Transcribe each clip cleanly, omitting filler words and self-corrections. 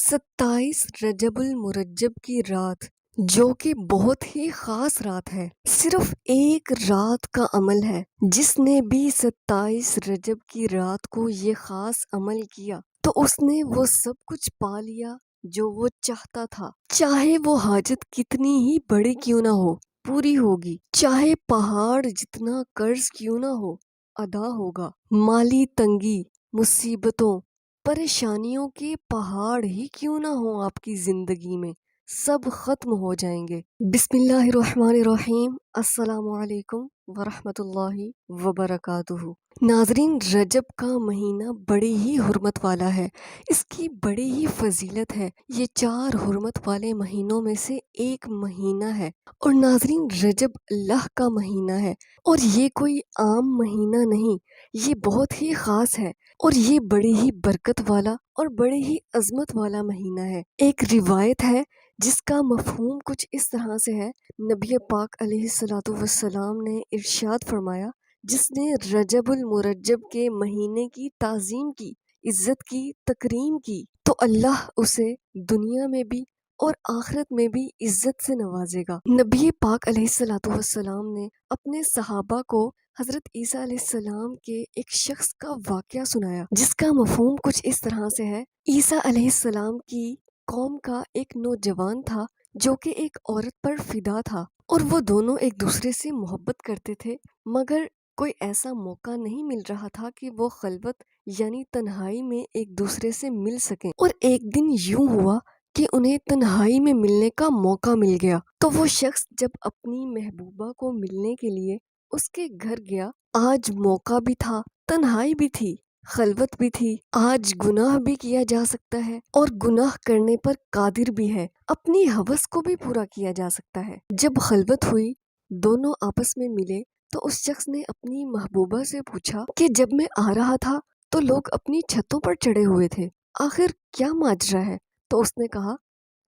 27 रजब उल मुरज्जब की रात, जो कि बहुत ही खास रात है। सिर्फ एक रात का अमल है। जिसने भी 27 रजब की रात को ये खास अमल किया तो उसने वो सब कुछ पा लिया जो वो चाहता था। चाहे वो हाजत कितनी ही बड़ी क्यों ना हो, पूरी होगी। चाहे पहाड़ जितना कर्ज क्यों ना हो, अदा होगा। माली तंगी, मुसीबतों, परेशानियों के पहाड़ ही क्यों ना हो आपकी जिंदगी में, सब खत्म हो जाएंगे। बिस्मिल्लाहिर्रहमानिर्रहीम। अस्सलामु अलैकुम वरहमतुल्लाहि वबरकातुहू। नाजरीन, रजब का महीना बड़ी ही हुर्मत वाला है। इसकी बड़ी ही फजीलत है। ये 4 हुर्मत वाले महीनों में से एक महीना है। और नाजरीन, रजब अल्लाह का महीना है और ये कोई आम महीना नहीं, ये बहुत ही खास है और ये बड़ी ही बरकत वाला और बड़ी ही अजमत वाला महीना है। एक रिवायत है जिसका मफहूम कुछ इस तरह से है। नबी पाक अलैहिस्सलातु वस्सलाम ने इरशाद फरमाया, जिसने रजबुल मुरज्जब के महीने की ताज़ीम की, इज्जत की, तकरीम की, तो अल्लाह उसे दुनिया में भी और आखिरत में भी इज्जत से नवाजेगा। नबी पाक अलैहिस्सलातु वस्सलाम ने अपने सहाबा को हजरत ईसा अलैहिस्सलाम के एक शख्स का वाकया सुनाया, जिसका मफहूम कुछ इस तरह से है। ईसा अलैहिस्सलाम की कौम का एक नौजवान था जो कि एक औरत पर फिदा था और वो दोनों एक दूसरे से मोहब्बत करते थे, मगर कोई ऐसा मौका नहीं मिल रहा था कि वो खलवत यानी तन्हाई में एक दूसरे से मिल सकें। और एक दिन यूं हुआ कि उन्हें तन्हाई में मिलने का मौका मिल गया। तो वो शख्स जब अपनी महबूबा को मिलने के लिए उसके घर गया, आज मौका भी था, तन्हाई भी थी, खलवत भी थी। आज गुनाह भी किया जा सकता है और गुनाह करने पर कादिर भी है। अपनी हवस को भी पूरा किया जा सकता है। जब खलवत हुई, दोनों आपस में मिले, तो उस शख्स ने अपनी महबूबा से पूछा कि जब मैं आ रहा था तो लोग अपनी छतों पर चढ़े हुए थे, आखिर क्या माजरा है? तो उसने कहा,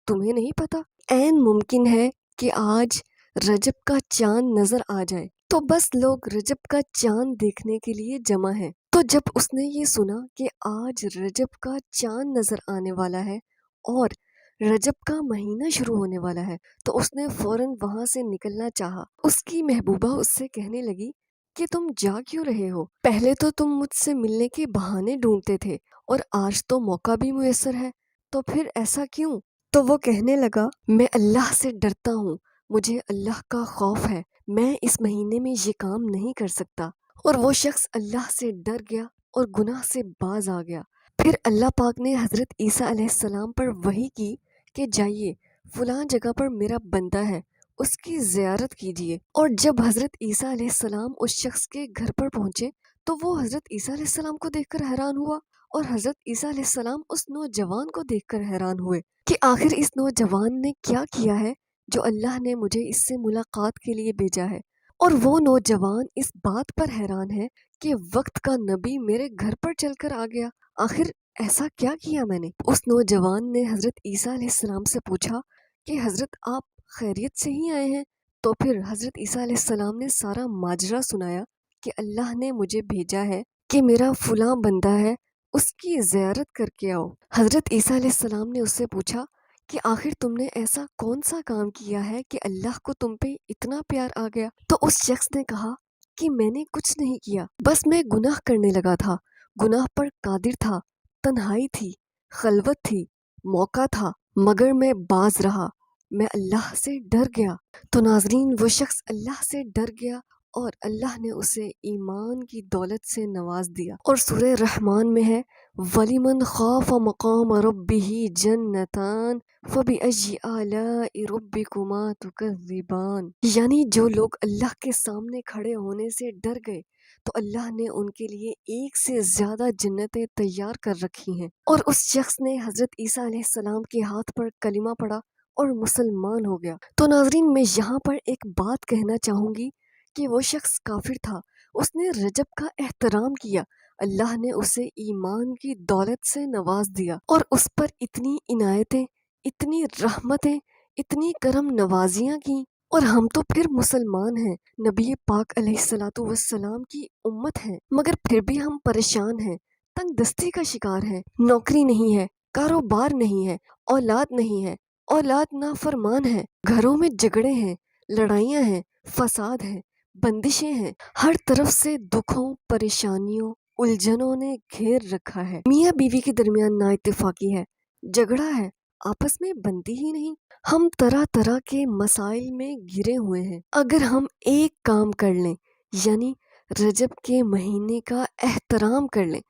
तुम्हें नहीं पता? ऐन मुमकिन है कि आज रजब का चांद नजर आ जाए, तो बस लोग रजब का चांद देखने के लिए जमा हैं। तो जब उसने ये सुना कि आज रजब का चांद नजर आने वाला है और रजब का महीना शुरू होने वाला है, तो उसने फौरन वहां से निकलना चाहा। उसकी महबूबा उससे कहने लगी कि तुम जा क्यों रहे हो? पहले तो तुम मुझसे मिलने के बहाने ढूंढते थे और आज तो मौका भी मुयस्सर है, तो फिर ऐसा क्यों? तो वो कहने लगा, मैं अल्लाह से डरता हूँ, मुझे अल्लाह का खौफ है, मैं इस महीने में ये काम नहीं कर सकता। और वो शख्स अल्लाह से डर गया और गुनाह से बाज आ गया। फिर अल्लाह पाक ने हजरत ईसा अलैहिस्सलाम पर वही की कि जाइए, फलां जगह पर मेरा बंदा है, उसकी ज़ियारत कीजिए। और जब हजरत ईसा अलैहिस्सलाम उस शख्स के घर पर पहुंचे, तो वो हजरत ईसा अलैहिस्सलाम को देखकर हैरान हुआ और हजरत ईसा अलैहिस्सलाम उस नौजवान को देखकर हैरान हुए कि आखिर इस नौजवान ने क्या किया है जो अल्लाह ने मुझे इससे मुलाकात के लिए भेजा है। और वो नौजवान इस बात पर हैरान है कि वक्त का नबी मेरे घर पर चलकर आ गया, आखिर ऐसा क्या किया मैंने? उस नौजवान ने हजरत ईसा अलैहिस्सलाम से पूछा कि हजरत आप खैरियत से ही आए हैं? तो फिर हजरत ईसा अलैहिस्सलाम ने सारा माजरा सुनाया कि अल्लाह ने मुझे भेजा है कि मेरा फलां बंदा है, उसकी ज़ियारत करके आओ। हजरत ईसा अलैहिस्सलाम ने उससे पूछा कि आखिर तुमने ऐसा कौन सा काम किया है कि अल्लाह को तुम पे इतना प्यार आ गया? तो उस शख्स ने कहा कि मैंने कुछ नहीं किया, बस मैं गुनाह करने लगा था, गुनाह पर कादिर था, तन्हाई थी, खलवत थी, मौका था, मगर मैं बाज रहा, मैं अल्लाह से डर गया। तो नाजरीन, वो शख्स अल्लाह से डर गया और अल्लाह ने उसे ईमान की दौलत से नवाज दिया। और सूरह रहमान में है, वलिमन खाफ मकाम रब्बिही जन्नतान फबिअय्यि आलाइ रब्बिकुमा तुकज़्ज़िबान। यानी जो लोग अल्लाह के सामने खड़े होने से डर गए, तो अल्लाह ने उनके लिए एक से ज्यादा जन्नतें तैयार कर रखी हैं। और उस शख्स ने हजरत ईसा अलैहिस्सलाम के हाथ पर कलिमा पढ़ा और मुसलमान हो गया। तो नाजरीन, मैं यहाँ पर एक बात कहना चाहूँगी कि वो शख्स काफिर था, उसने रजब का एहतराम किया, अल्लाह ने उसे ईमान की दौलत से नवाज दिया और उस पर इतनी इनायतें, इतनी रहमतें, इतनी करम नवाजियाँ की। और हम तो फिर मुसलमान हैं, नबी पाक अलैहिस्सलातु वस्सलाम की उम्मत हैं, मगर फिर भी हम परेशान हैं, तंग दस्ती का शिकार हैं, नौकरी नहीं है, کاروبار نہیں ہے، اولاد نہیں ہے، اولاد نافرمان ہے، گھروں میں جھگڑے ہیں، لڑائیاں ہیں، فساد ہے، بندشیں ہیں، ہر طرف سے دکھوں، پریشانیوں، الجھنوں نے گھیر رکھا ہے، میاں بیوی کے درمیان نا اتفاقی ہے، جھگڑا ہے، آپس میں بنتی ہی نہیں، ہم طرح طرح کے مسائل میں گھرے ہوئے ہیں۔ اگر ہم ایک کام کر لیں، یعنی رجب کے مہینے کا احترام کر لیں،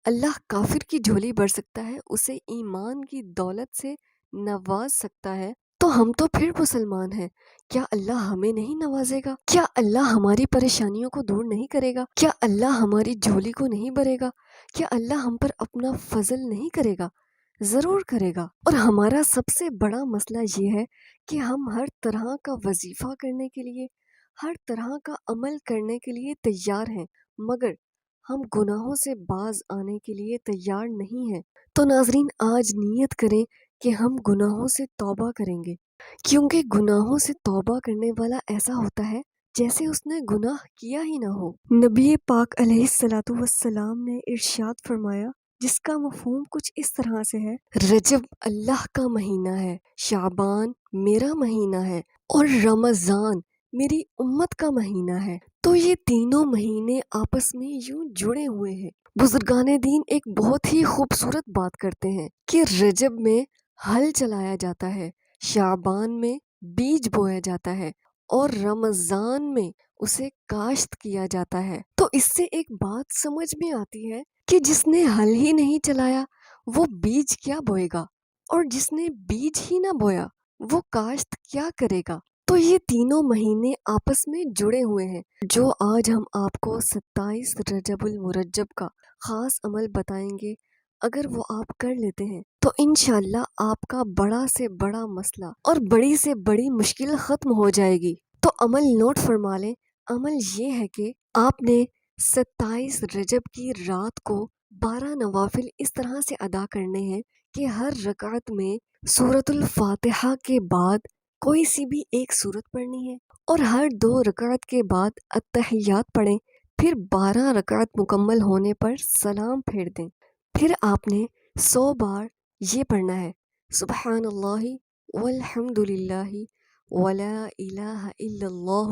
اللہ کافر کی جھولی بھر سکتا ہے، اسے ایمان کی دولت سے نواز سکتا ہے، تو ہم تو پھر مسلمان ہیں۔ کیا اللہ ہمیں نہیں نوازے گا؟ کیا اللہ ہماری پریشانیوں کو دور نہیں کرے گا؟ کیا اللہ ہماری جھولی کو نہیں بھرے گا؟ کیا اللہ ہم پر اپنا فضل نہیں کرے گا؟ ضرور کرے گا۔ اور ہمارا سب سے بڑا مسئلہ یہ ہے کہ ہم ہر طرح کا وظیفہ کرنے کے لیے، ہر طرح کا عمل کرنے کے لیے تیار ہیں، مگر ہم گناہوں سے باز آنے کے لیے تیار نہیں ہیں۔ تو ناظرین، آج نیت کریں کہ ہم گناہوں سے توبہ کریں گے، کیونکہ گناہوں سے توبہ کرنے والا ایسا ہوتا ہے جیسے اس نے گناہ کیا ہی نہ ہو۔ نبی پاک علیہ الصلوۃ والسلام نے ارشاد فرمایا، جس کا مفہوم کچھ اس طرح سے ہے: رجب اللہ کا مہینہ ہے، شعبان میرا مہینہ ہے، اور رمضان میری امت کا مہینہ ہے۔ تو یہ تینوں مہینے آپس میں یوں جڑے ہوئے ہیں۔ بزرگان دین ایک بہت ہی خوبصورت بات کرتے ہیں کہ رجب میں ہل چلایا جاتا ہے، شعبان میں بیج بویا جاتا ہے، اور رمضان میں اسے کاشت کیا جاتا ہے۔ تو اس سے ایک بات سمجھ میں آتی ہے کہ جس نے ہل ہی نہیں چلایا وہ بیج کیا بوئے گا، اور جس نے بیج ہی نہ بویا وہ کاشت کیا کرے گا۔ تو یہ تینوں مہینے آپس میں جڑے ہوئے ہیں۔ جو آج ہم آپ کو 27 رجب المرجب کا خاص عمل بتائیں گے، اگر وہ آپ کر لیتے ہیں تو انشاءاللہ آپ کا بڑا سے بڑا مسئلہ اور بڑی سے بڑی مشکل ختم ہو جائے گی۔ تو عمل نوٹ فرما لیں۔ عمل یہ ہے کہ آپ نے 27 رجب کی رات کو 12 نوافل اس طرح سے ادا کرنے ہیں کہ ہر رکعت میں سورۃ الفاتحہ کے بعد کوئی سی بھی ایک سورت پڑھنی ہے، اور ہر 2 رکعت کے بعد التحیات پڑھیں، پھر 12 رکعت مکمل ہونے پر سلام پھیر دیں۔ پھر آپ نے 100 بار یہ پڑھنا ہے: سبحان اللہ والحمد للہ ولا الہ الا اللہ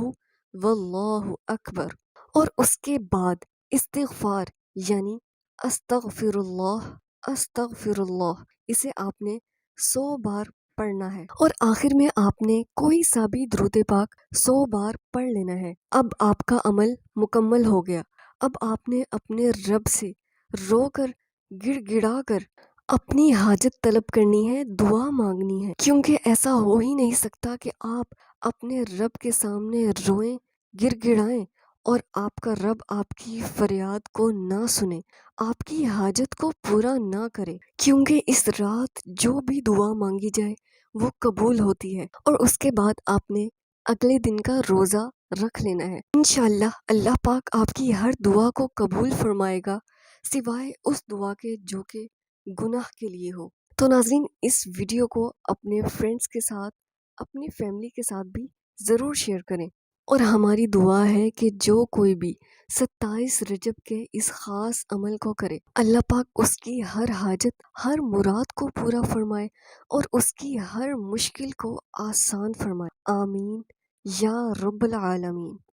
واللہ اکبر، اور اس کے بعد استغفار یعنی استغفر اللہ، استغفر اللہ، اسے آپ نے 100 بار پڑھنا ہے، اور آخر میں آپ نے کوئی سا بھی درود پاک 100 بار پڑھ لینا ہے۔ اب آپ کا عمل مکمل ہو گیا۔ اب آپ نے اپنے رب سے رو کر، گڑ گڑا کر اپنی حاجت طلب کرنی ہے، دعا مانگنی ہے، کیونکہ ایسا ہو ہی نہیں سکتا کہ آپ اپنے رب کے سامنے روئیں، گڑ گڑائیں، اور آپ کا رب آپ کی فریاد کو نہ سنے، آپ کی حاجت کو پورا نہ کرے، کیونکہ اس رات جو بھی دعا مانگی جائے وہ قبول ہوتی ہے۔ اور اس کے بعد آپ نے اگلے دن کا روزہ رکھ لینا ہے۔ انشاءاللہ اللہ پاک آپ کی ہر دعا کو قبول فرمائے گا، سوائے اس دعا کے جو کہ گناہ کے لیے ہو۔ تو ناظرین، اس ویڈیو کو اپنے فرینڈز کے ساتھ، اپنی فیملی کے ساتھ بھی ضرور شیئر کریں، اور ہماری دعا ہے کہ جو کوئی بھی 27 رجب کے اس خاص عمل کو کرے، اللہ پاک اس کی ہر حاجت، ہر مراد کو پورا فرمائے، اور اس کی ہر مشکل کو آسان فرمائے۔ آمین یا رب العالمین۔